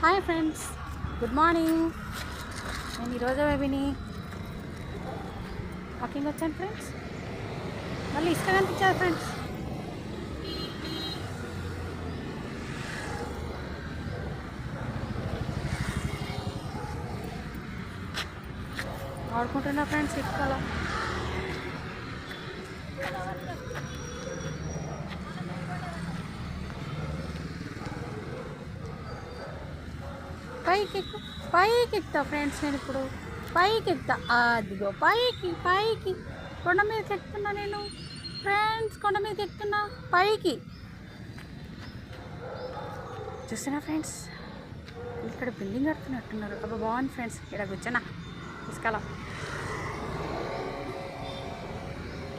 Hi friends, good morning. నేను ఈరోజు బేబీని వాకింగ్ వచ్చాను ఫ్రెండ్స్. మళ్ళీ ఇసుక కనిపించారు ఫ్రెండ్స్. ఆడుకుంటున్నా ఫ్రెండ్స్ ఇసుకలో. పైకి ఎక్కుతా ఫ్రెండ్స్. నేను ఇప్పుడు పైకి ఎక్కుతా. అదిగో పైకి పైకి కొండ మీదకి ఎక్కుతున్నా నేను ఫ్రెండ్స్. కొండ మీదకి ఎక్కుతున్నా పైకి. చూస్తున్నా ఫ్రెండ్స్, ఇక్కడ బిల్డింగ్ కడుతున్నట్టున్నారు. అబ్బా బాగుంది ఫ్రెండ్స్. ఇక్కడ కూర్చున్నా ఇసుకలో.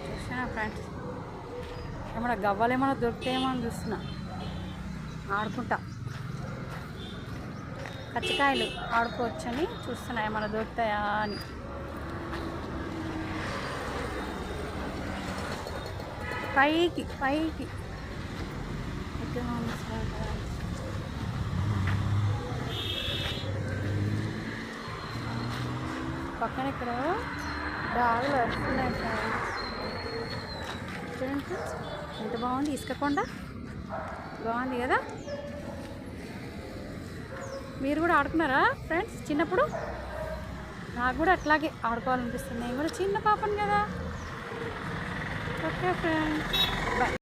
చూస్తున్నా ఫ్రెండ్స్, ఏమన్నా గవ్వలు ఏమన్నా దొరికితేమో అని చూస్తున్నా. ఆడుకుంటా కచ్చికాయలు ఆడుకోవచ్చని చూస్తున్నా, ఏమైనా దొరుకుతాయా అని. పైకి పైకి పక్కన ఇక్కడ డాగులు వస్తున్నాయి ఫ్రెండ్స్. ఎంత బాగుంది ఇసుక కొండ, బాగుంది కదా. మీరు కూడా ఆడుకున్నారా ఫ్రెండ్స్ చిన్నప్పుడు? నాకు కూడా అట్లాగే ఆడుకోవాలనిపిస్తుంది. నేను కూడా చిన్న పాపను కదా. Okay friends, bye.